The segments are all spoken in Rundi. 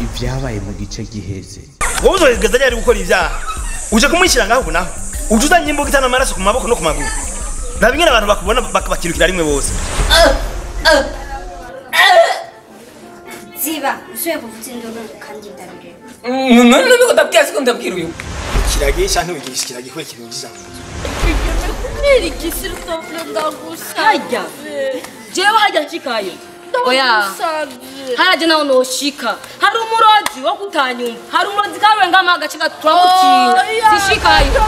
Ibyabaye mu gice giheze. Wowe uzogeza ryari gukora ivyaha? Uje kumwishyira ngaho naho. Uje uzanye imbuga itana amaraso ku maboko no ku maguru. Nabingene abantu bakubona bakabakirukira rimwe bose. Ziba, usuye kuvuza induru kandi ndabire. None nubwo ndabwiye siko ndabwira uyu. Kiragisha ntubigisha kiragikwe kinujisa. Neri gisiri tofle ndagusa. Hajya. Jewe hajya chikayo. Oya. Haraje nawo no shika. Hari umurozi wo kutanyumva. Hari umurozi kawe ngama gacika twamutinga. Sishikayo.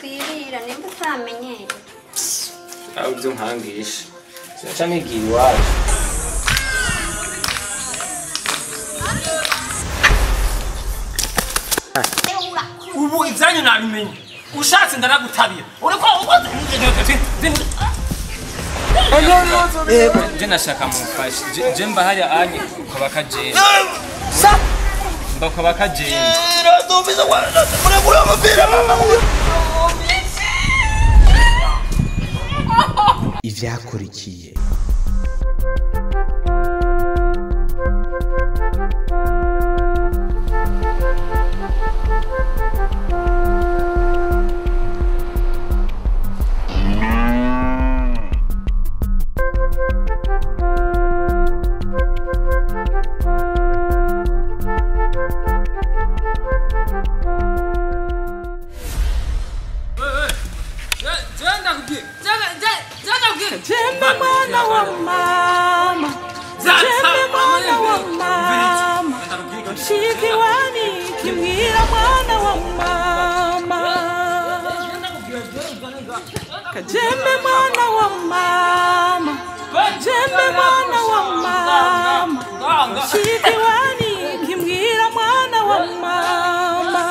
Twirira nimba utamenyere. Aho byo nkangisha. Sacha nigiye iwacu. Ubu ivyanyu nabimenye. Ushatse ndaragutabira. Uriko Je nashaka mufashe. Je mba hariya anye ukaba kagenda. Mba ukaba kagenda. Ivyakurikiye. Kajembe mwana wa mama. Kajembe mwana wa mama. Shikiwani kimwira mwana wa mama. Kajembe mwana wa mama. Kajembe mwana wa mama. Shikiwani kimwira mwana wa mama.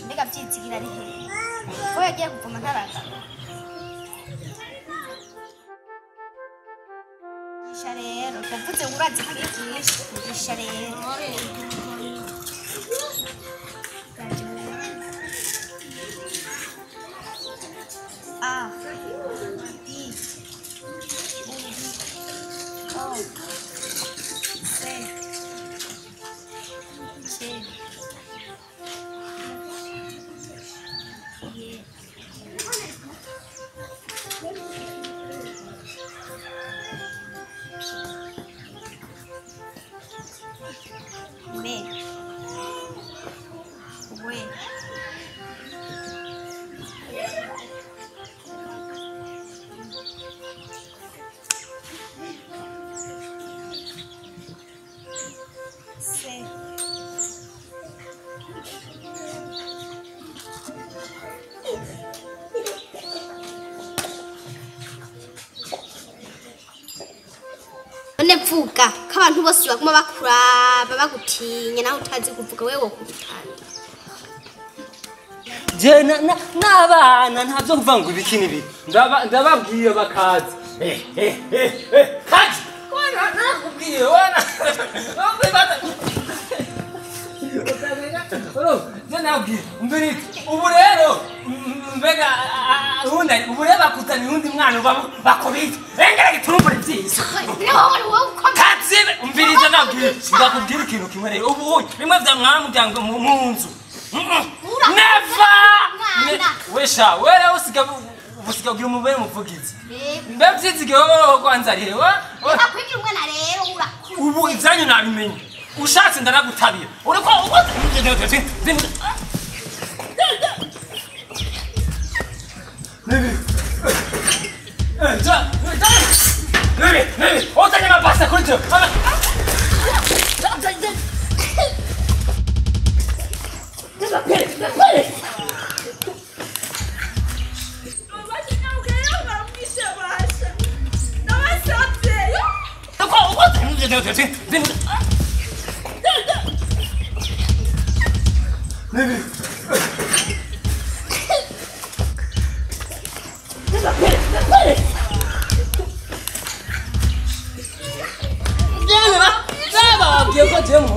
Mbega byitsikira ari he? Ko yagiye kuvuma ntaraza. Isha rero, ndavuze urazi kwigisha. Isha rero. Ah. I. Oh. Se. Se. Me. We. Se. None vuga k'abantu bose baguma bakuraba bagutinya naho utazi kuvuga wewe kubitanda. Je n'abana ntavyo kuvanga ibikini bi. Ndababwiye bakazi. Kaji. Wana nakubwiye wana. Mbere ubu rero mbega ubu rero bakutanye undi mwana bakubita engera giturumbura byisi katsibe umbiriza nabwiye ndakubwira ikintu kimwe rero ubu bimwe bya mwana muryango mu nzu neva wesha wera usiga kugira umubere muvugizi mbe byizige wowe kwanza rero Akwigira umwana rero ura. ubu ivyanyu nabimenye. Ushatse ndaragutabira. Uriko Nebe, otanya mapasta kurito. jemu.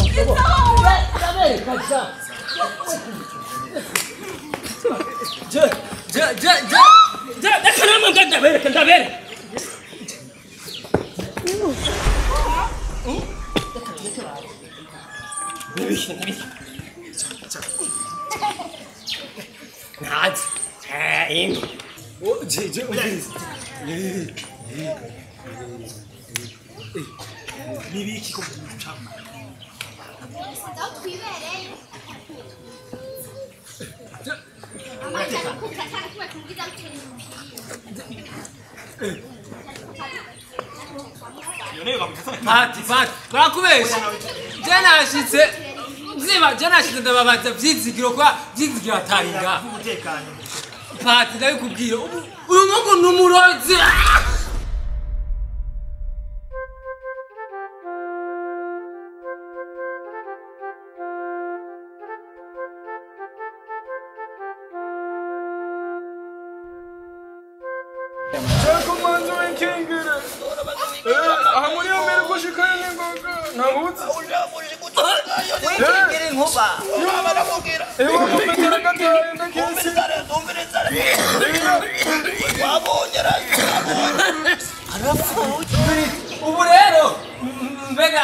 ndababaza vyizigiro kwa vyizigiro ataringa Pati ndabikubwira uyu mungu numurozi ubu rero mbega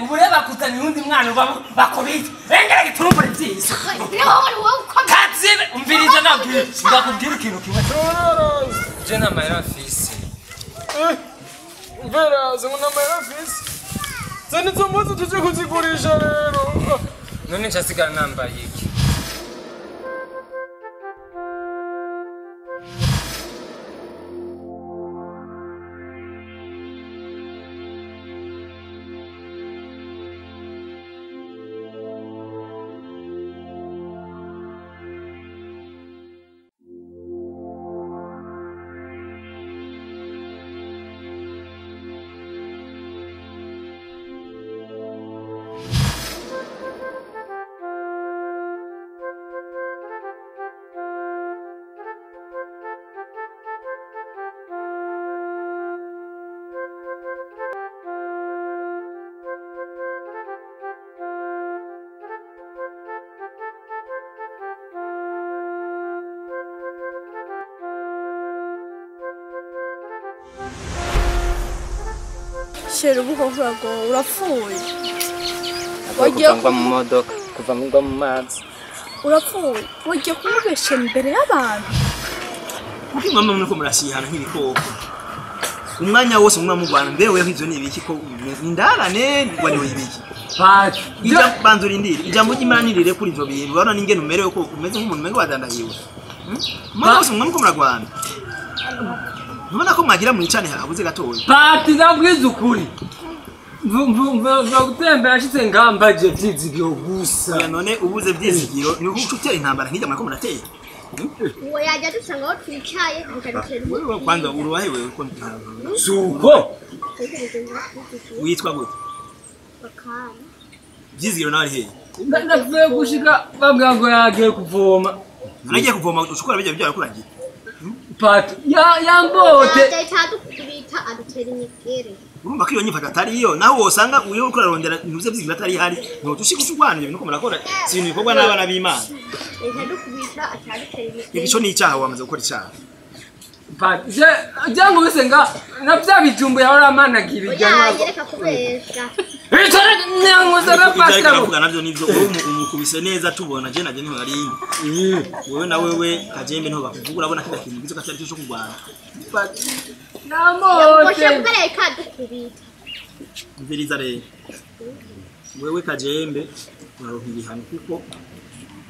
ubu rero bakuzaniye undi mwana bakubita engera giturumbure vyiza kazibe umviriza ndakubwira ikintu kimwe je nta mahera mfise Vera, zimwe n'amahera mfise zani izo mpuzu tuje kuzigurisha rero none ncasigara nambaye iki Shera ubu koko urapfuye. kuva mu modoka kuva mu mazi Urapfuye. Wagiye kumubesha imbere y'abantu. Kuki mama mwe ko murashihana nk'ibikoko. Umwanya wose mwa mugwana mbewe nk'ivyo nibiki ko ndarane wari wibiki. Pati Ija banzura indiri. Ijambo ry'imanirire kuri ivyo bintu. Urabona n'ingene umerewe ko umeze nk'umuntu mengo wadandayiwe. Mwana wose mwa muko muragwana. Nubona ko mwagira mu icane habuze gatoya. Pati ndabwiza ukuri gutembera ashitse ngambaje vyizigiro gusa none ubuze vyizigiro ni ukutera intambara nk'ijya mwako murateye. Uwo yajya dusanga aho twicaye akadutera Wewe kwanza uruwahe wewe ko ntihanga. suko Witwa gute? bakana. Vyizigiro nawe hehe? ndavuye gushika bambwira ngo yagiye kuvoma Nagiye kuvoma ushukura bijya byarakurangiye. Pati yambote Yadukubita adutera imigere. Urumva ko iyo nyifata atari iyo naho wosanga uyo uko ararondera ntuze vyizigiro atari hari no tushikushugwana ibintu ko murakora si ibintu bikorwa n'abana b'Imana. Yadukubita atadutera imigere. Ico ni icyaha wamaze gukora icyaha. Pati jango wese nga navya bijumbu yahora amanagira Oya yereka kubesha. Itara nyango zara Pasta pasta kuvuga navyo nivyo umukubise neza tubona je naje ntiwari. Wewe na wewe kajembe nto bakuvuga urabona kida kintu gizo katari cyo kugwana. Yamushe namote kubera ikadukubita. Mviriza rero. Wewe kajembe uraronka ibihano kuko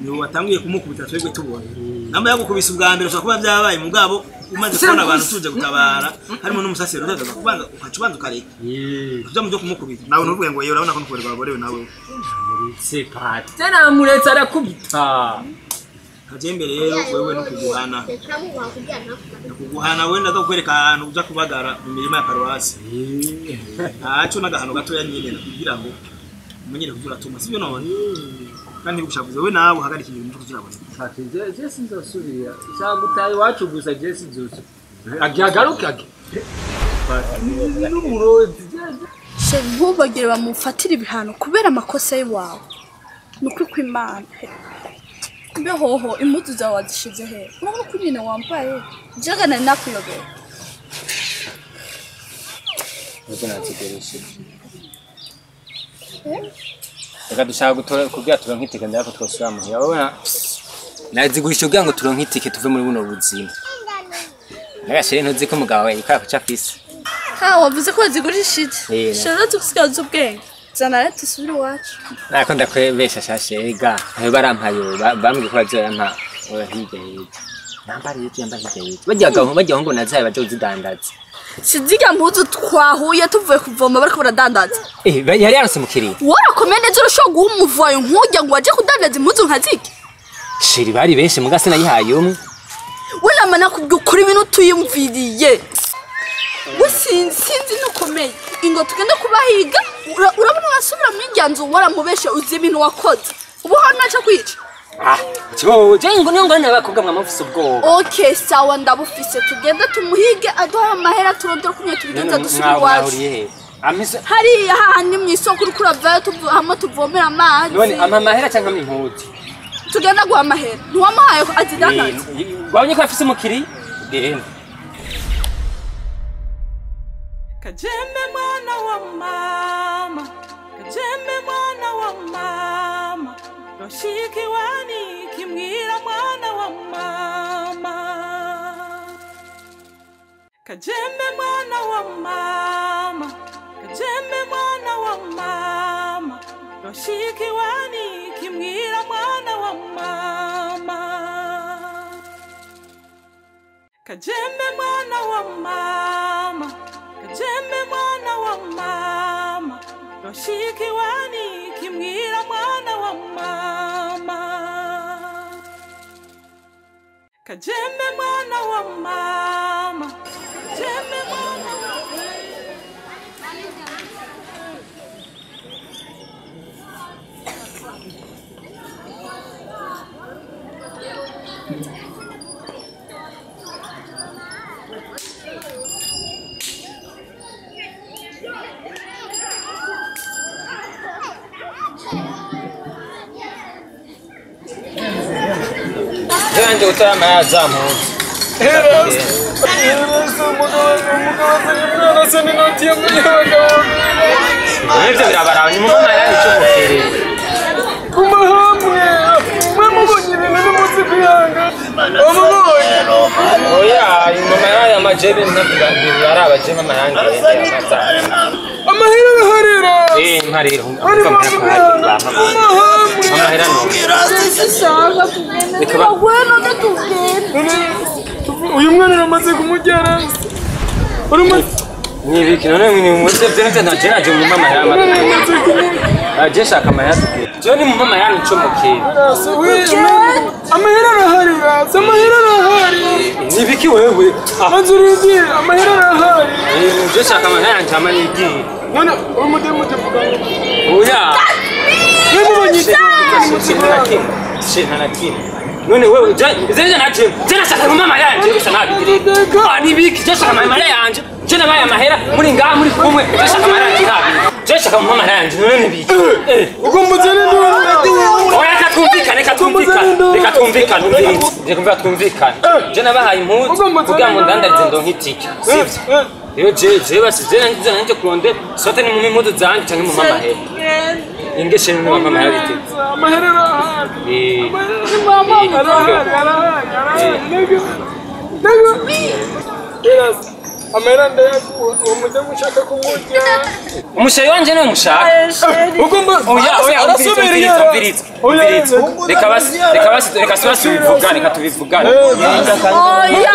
niwe watanguye kumukubita twebwe tubona. Namba yagukubise ubwa mbere ushobora kuba byabaye mugabo umaze kubona abantu tuje gutabara harimo n'umusasiro utaza kubanza ukacubanza ukareka. Kuja mujye kumukubita. Nawe nuvuye ngo yewe urabona ko nukorera ababorewe nawe. se pati tena amuretse arakubita Kajembe rero wewe no kuguhana. Tekamuwa kujyana. Kuguhana wenda ndakwereka ahantu uja kubagara mu mirima ya paruwasi. Aco nagahano gatoya nyine kugira ngo umenyere kuvura tuma sibyo none. Kandi gushavuze we nawe uhagarika ibintu cyo kirabona. pati je sinzosubira cyagutaye wacu gusa je sinzosu agihagaruka pati n'umurozi sheri ntubagire bamufatira ibihano kubera amakosa y'iwawe nukuri kw'Imana mbehoho impuzu zawe wazishize he urabona ko nyine wambaye jaga nari nakuyobera reka dushaka gutora kugira turonke itike ndako twosura muhira urabona nazigurisha kugira ngo turonke itike tuve muri buno buzima nagashire ntuzi ko mugabo we ikara kuca fisi wavuze ko wazigurishije shara tukusigaza ubwenge zana leta isubire iwacu nako ndakwebesha shashega ayo barampayo bambwiye ko bazoyampa hirya nambari hirya bajyaho ngo nazaye baje uzidandaza siziga mpuzu twahuye tuvuye kuvoma bariko baradandaza yari yaronse mukiriya warakomeye neza urashobora guha umuvayo nk'ujya ngo waje kudandaza impuzu nkaziki shiri bari benshi mugase nayihaye umwe Wala nakubwiye ukuri ibintu tuyumviriye sinzi nukomeye ingo tugende kubahiga urabona wasubira mu njyanzo waramubeshe uzi ibintu wakoze ubu hano naca kwica cyo jengo niyo ngana bakobwa mwamufise ubwoba okay sawa ndabufise tugende tumuhige aduha amahera turondera kunye tubigenza dusubira iwacu hariya hahandi mu isoko uri kuravayo hamwe tuvomera amazi none amahera cyangwa impuzu tugenda guha amahera ntiwamuhaye ko azidanaza wabonye ko afise umukiri genda Kajembe mwana wa mama, Kajembe mwana wa mama, Roshiki wani kimwira mwana wa mama. Kajembe mwana wa mama, Kajembe mwana wa mama, Roshiki wani kimwira mwana wa mama. Kajembe mwana wa mama. Kajembe mwana wa mama, Roshiki wani kimwira mwana wa mama. Kajembe mwana wa mama, Kajembe mwana wa Nje utara mayazamu. Nje birabara nyuma mayani cyo mukere. Kumahamwe. Mwamubonye ibintu n'umunsi kwihanga. Wamubonye. Oya, ingoma ya majebe ntabwo ari abajema mayange. Amahera baharira. Mparira. Amahera no. Uyu mwana aramaze kumujyana. Nibiki none ni umutse byenze na jena je mu mama yama. Aje shaka mayatu. Je ni mu mama yama cyo mukira. Amahera arahari. Amahera arahari. Nibiki wewe? Manzuridi amahera arahari. Je shaka mayatu ntama nigi. None umudemu tevugana. Oya. Yemubonye Shina nakini. None wewe zeze naje. Jena shaka mu mama yanje bisa nabi. Nibiki je shaka mama yanje. Jena baya mahera muri ngaha muri kumwe je shaka mama yanje nabi. Je shaka mu mama yanje none nibiki. Ugombuzene ndo. Oya katumvikana umvirizi. Je kumva twumvikana. Jena bahaye impuzu kugira ngo ndandarize ndo nkitike. Sivyo? Yo je basizena ngize nanje kuronde sote ni mu impuzu zanje canke mu mama hera. Ingeshe ni mama hera bite. Amahera arahari. mama amahera ndayakuha umujya mushaka kumujya. Umushayi wanje ni umushaka. Ugomba oya umvirizi. Reka swasi ubivugane katubivugane. Oya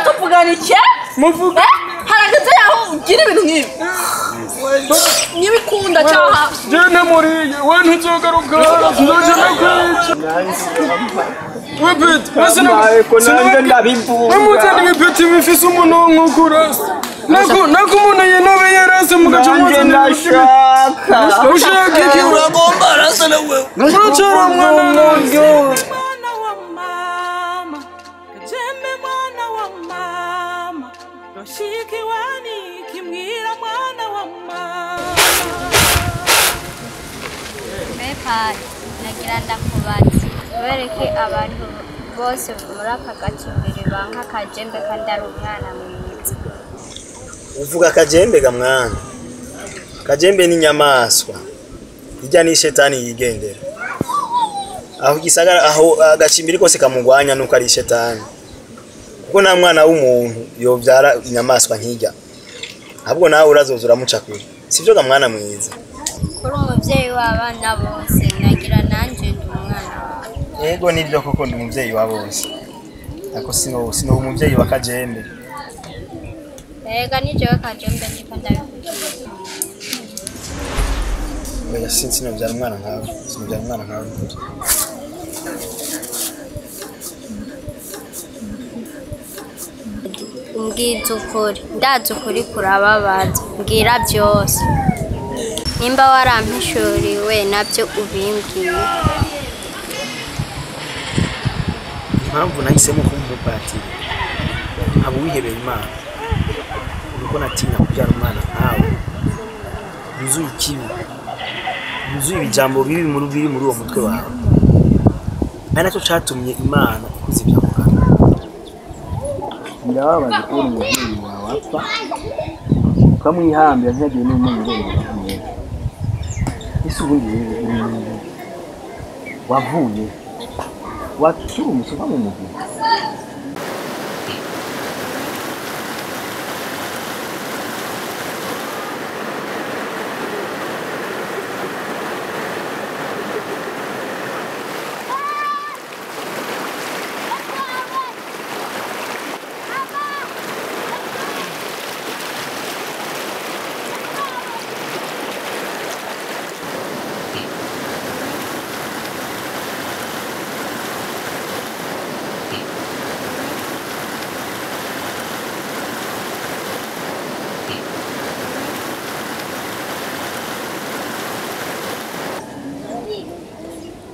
tuvugane iki? Muvuga. Harageze yaho ugira ibintu nk'ibi. Nibikunda cyaha. Jene muriye we ntuzogaruka nzoje nakwica. Wepet Sinanga ndabimbuka. Umutende wepet mifise umuntu nkurasa. Nako umuntu yenabe yarase mugaca mwaza ndashaka. Ushaka iki Uragomba rasa na wewe. Urachara mwana wangu. mwana wa mama, Kajembe mwana wa mama, Roshiki wani kimwira mwana wa mama. kandi nagira ndakubaza bereke abantu bose muri aka gacimbiri banka kajembe kandi ari umwana mwiza. Uvuga kajembe ga mwana? Kajembe ni nyamaswa ijya ni shetani yigendera. Aho gisagara aho agacimbiri kose kamugwanya nuko ari shetani. Kuko nta mwana w'umuntu yobyara inyamaswa nkijya. Ahubwo nawe urazozura muca kure. Sivyo ga mwana mwiza. Kuri umuvyeyi w'abana bose nagira nanje ndi umwana wawe. Yego nibyo koko ndi umuvyeyi wa bose. Ako sino umuvyeyi wa kajembe. Ega nijewe kajembe ndiko ndabikubwira. Oya sinobyara umwana nkawe. Sinobyara umwana nkawe. Mbwiza ukuri ndazi ukuri kurababaza mbwira byose nimba warampishuriwe nabyo ubimbwiye. Impamvu nahisemo kuba umupatiri abo wihebeye Imana nuko natinya kubyara umwana nkawe yuzuye ikibi yuzuye ibijambo bibi biri muri uwo mutwe wawe ari nacyo catumye Imana ikuza ibyamukana. Ndababaje kubona umubyeyi wawe apfa ukamwihambira ntiyagiye n'umuntu urengera. Ese ubundi wavuye wakira umusozi mu mubiri.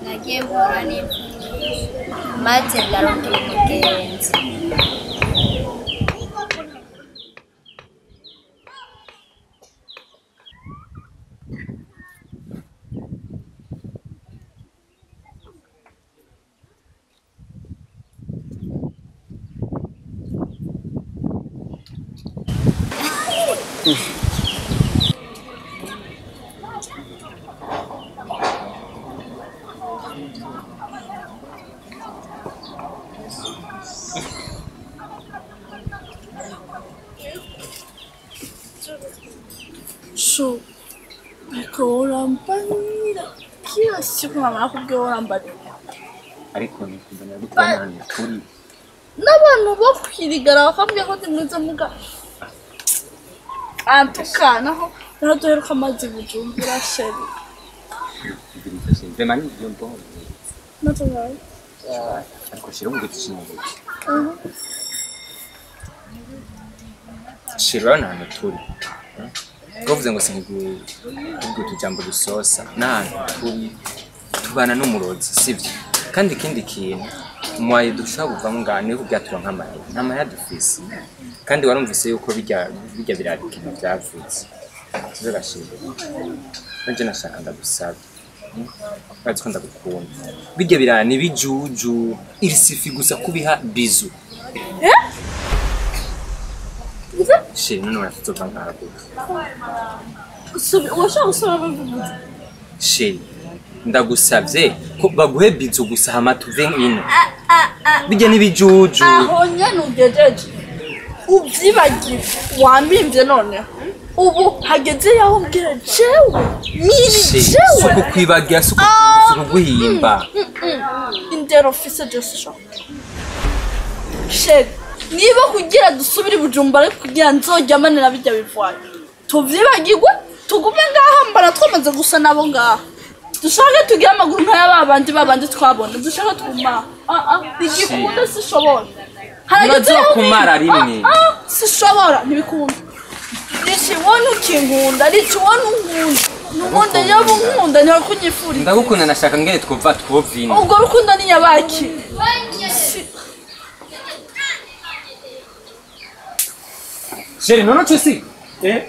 Nagiye mpura n'imfunguzo maze ndarondera umugenzi. Shu, bikorambira kila siku mama nakubyorambira. Ariko nikubona gutwara kuri N'abantu bo kwirigara bakambye ko ndimwiza muga. Antuka naho duheruka amazi Bujumbura sheri. Vraiment bien bon. Natural. Ariko shira mu giti kintu. Shira na naturi. Bavuze ngo singuye ubwo tujambo gusosa nana tubana n'umurozi sivyo kandi ikindi kintu mwaye dushaka kuvamo ngane kubyatwa nk'amaye n'amaya dufisi kandi warumvise yuko bijya birabikina byavutse zirashimye nje nashaka ndagusaba bazi ko ndagukunda bijya birani bijuju irisifi gusa kubiha bizu Sheri none urafite nkago. Washaka gusaba bavuga. Sheri ndagusabye ko baguhe bizu gusa hama tuve ino. Bijya nibijuju. Aho nyene ugejeje. Ubyibagiye wambimvye none. Ubu hageze yaho mbwira jewe. Miri jewe. Suko kwibagira suko guhimba. Indero office just shop. Sheri niba kugira dusubire Bujumbura kugira nzojyamanira bijya bivwaye tuvyibagirwe tugume ngaha mbara twamaze gusa nabo ngaha dushaka tugira amaguru nk'ayababandi twabona dushaka tuguma igikunda sishobora haragize kumara rimwe sishobora ntibikunda rishi wonu kinkunda rishi wonu nkunda numonde yabo nkunda nta kunyifuri ndagukunda nashaka ngene twovina ubwo rukundo ni nyabaki Sheri nono chusi eh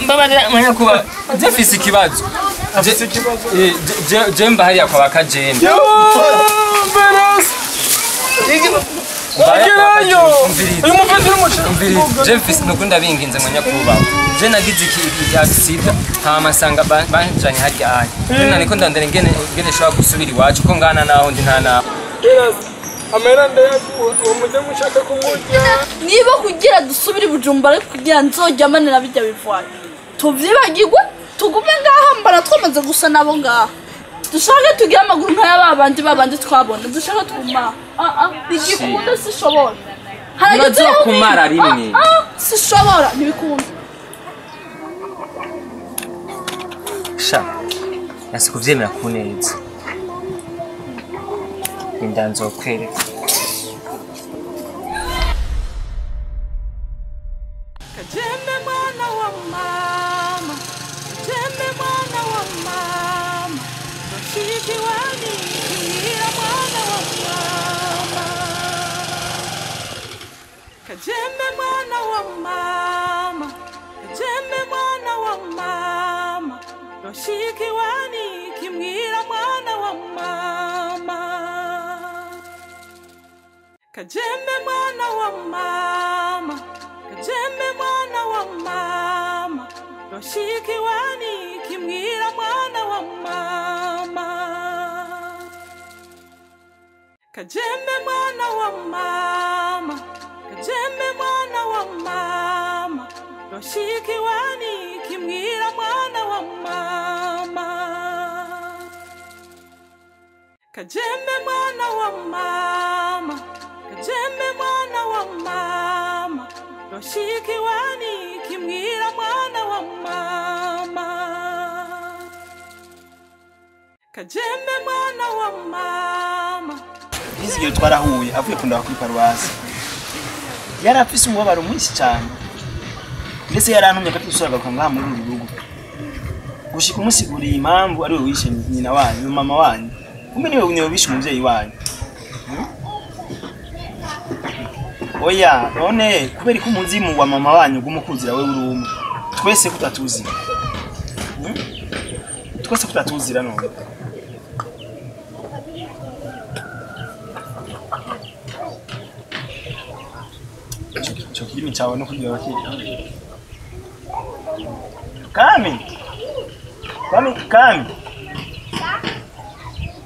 mbabarira mwanya kuba zefise ikibazo jemba hariya kwa KAJEMBE Jemfis nukunda binginze mwanya kubaho je nagize iki accident hama sanga banjanye harya anye nina niko ndandere ngene shobora gusubira iwacu ko ngana naho ndi ntana amera ndayakuwa uwo mujya mushaka kumujya niba kugira dusubire Bujumbura kugira nzojamanira bijya bivanye tuvyibagirwe tugume ngaha mbara twamaze gusa nabo ngaha dushaka tugira amaguru nk'ayababandi twabona dushaka tuguma bigikunda sishobora Urazo kumara rimwe sishobora ntibikunda sha nasi kuvyemera kuneza indanzo kwereka KAJEMBE mwana wa mama KAJEMBE mwana wa mama rafiki wani kimira mwana wa mama KAJEMBE mwana wa mama KAJEMBE mwana wa mama rafiki wani kimira mwana wa mama KAJEMBE mwana wa mama KAJEMBE mwana wa mama rafiki wani kimwira mwana wa mama KAJEMBE mwana wa mama KAJEMBE mwana wa mama rafiki wani kimwira mwana wa mama KAJEMBE mwana wa mama KAJEMBE mwana wa mama rafiki wani kimwira mwana wa mama KAJEMBE mwana wa mama Nizigiro twarahuye avuye kunda kuri paruwasi yarafise umubabaro mwinshi cyane ndetse yarantumye ko tusuraga kwa ngaha muri uru rugo gushika umusiguriye impamvu ari we wishe nyina wanyu mama wanyu kumbe niwe wishe umuvyeyi wanyu oya none kubera ko umuzimu wa mama wanyu gumukuzira we uri umwe twese kutatuzira twese kutatuzira none chokiri chawe no kugira baki kami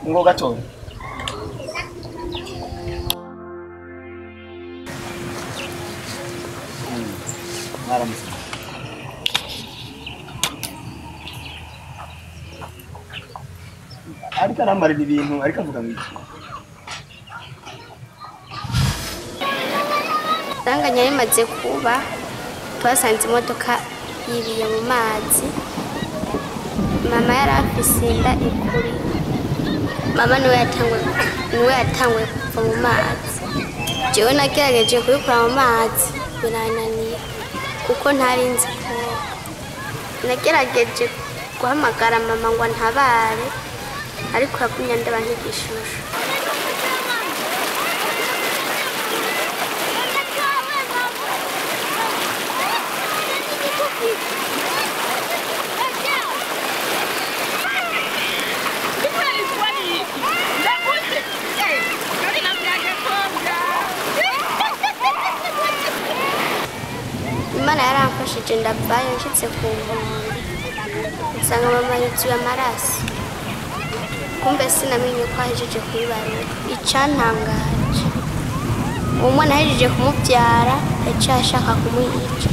ngo gato ariko aramara ibintu ariko avuga ngo Tanganya rimaze kuba twasanze imodoka yibiye mu mazi mama yari afise inda ikuri mama niwe yatangwe kuva mu mazi jewe nagerageje kubikura mu mazi birananiye kuko ntari nzi koga nagerageje guhamagara mama ngo ntabare ariko yagumye ndeba nk'igishushu Imana yaramfashije ndavayo nshitse ku nkombe nsanga mama yuzuye amaraso kumbe sinamenye ko ahejeje kuyibarura icantangaje uwo mwana ahejeje kumubyara yaciye ashaka kumuyica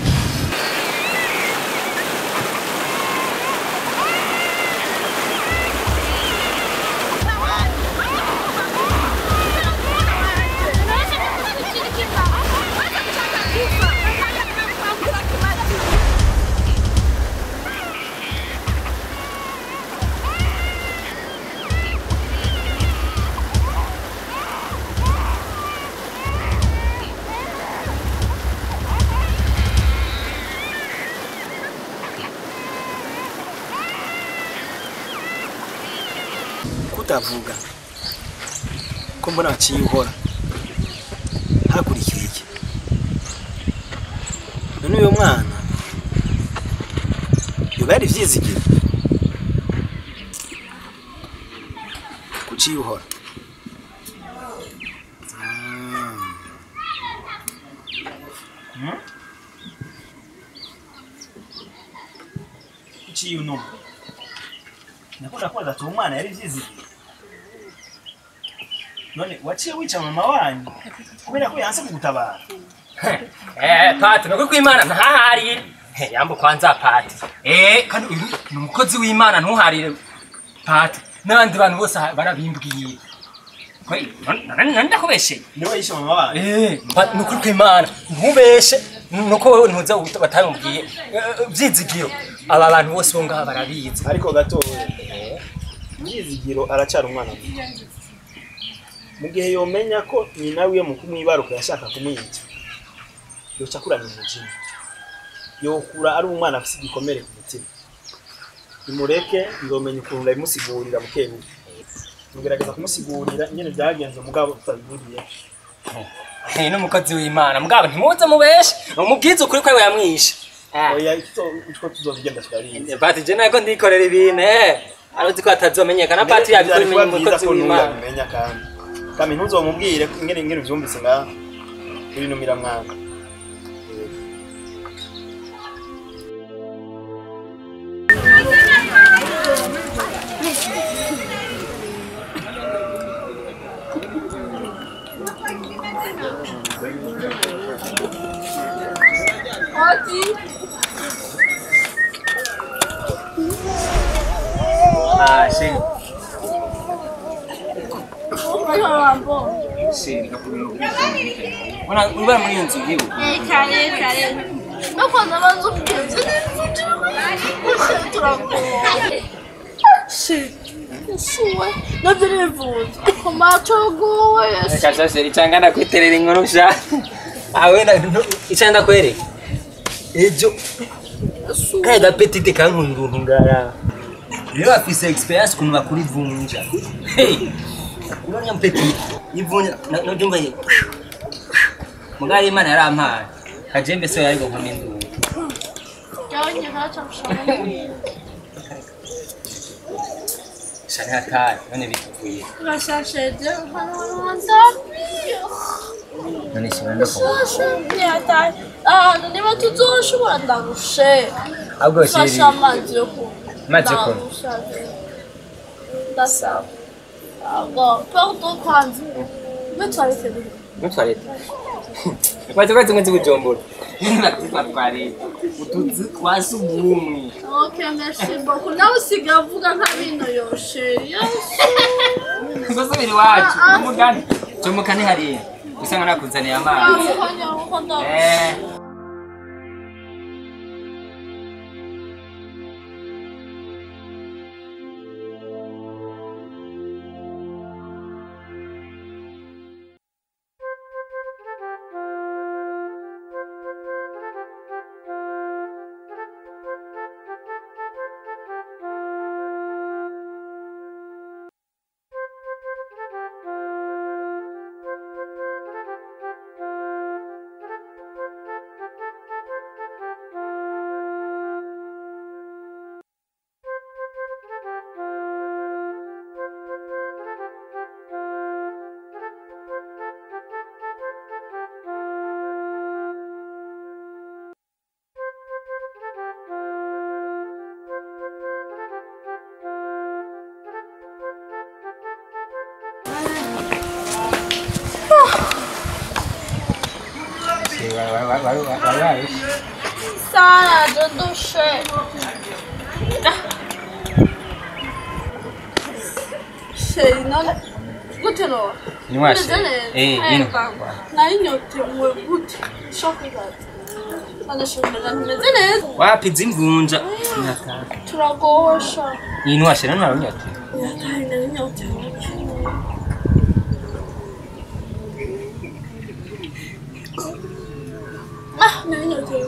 kutavuga ko mbona waciye uhora hakurikiye iki none uyo mwana bari vyizigiro kuki uhora kuki uno nakunda kwa ati umwana yari vyizigiro none waciye wica mama wanyu kubera ko yanse kugutabara Pati nuko kwimana ntahari yambo kwanza Pati kandi uyu ni umukozi w'Imana ntuharire Pati n'abandi bantu bose barabimbwiye ndakubeshe niwe yishe mama wanyu nuko kwimana ntubeshe nuko ntuza batambwiye byizigiro aba bantu bose bo ngaha barabizi ariko gato byizigiro aracara umwana mu gihe yomenya ko nyina wiwe mu kumwibaruka yashaka kumwica yoca kurana umujinya yokura ari umwana afite igikomere ku mutima imureke ndomenya ukuntu ndabimusigurira bukebuke mugerageza kumusigurira nyene byagenze mugabo tutabiguriye n'umukozi w'Imana mugabo ntimuze mubeshe umubwize ukuri ko yamwishe oya icyo tuzobigenda turabizi Pati je nako ndikorera ibintu aruzi ko atazomenyekana Pati yabikora imenye umukozi w'Imana menya kandi ntuzomubwire ingene uvyumvise ngaha urinumira mwana Uba muri inzu yiwe kare nuko nabanza ubwenge suwe nabyo nivuze ko macho gowe kashashe icangana kwiterera inkuru sha awe icanda kwereka ejo kada petite kankuru ngara rero afise experience kuntu bakuri vunja uronya petite ivunja no jumba ye mugari Imana yarampaye kajembe so yari gukoma induru cyanye hacha mshana shani hatari none bituvuye bashasheje hano ndapio none shibanda ko bashasheje hatari niba tuzoshobora ndarushe ahubwo shiri fasha amazi yo ku mazi ko ndasaba ahubwo pardon kwanza metwarete mutwarete Wazi mwenzi kujombora nakutware utuzi twasubumwe okay merci beaucoup nawe usigavuga nka bino yoshe yesu Ngosubiri wacu umugani cyomukane hariya usanga nakuzaniye amazi Sara, dondoshe. Sei, none. Gutelo. Niwashe. Ino. Na inyote mwe gute. Chocolate. None shomera nimeze neza. Wapi zimvunja. Turagosha. Inwashe none arunyote. Yataye na inyote. Na inyote.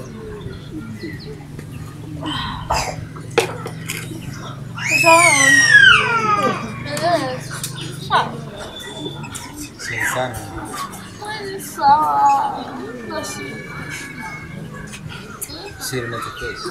Sana. Siri na tekesi.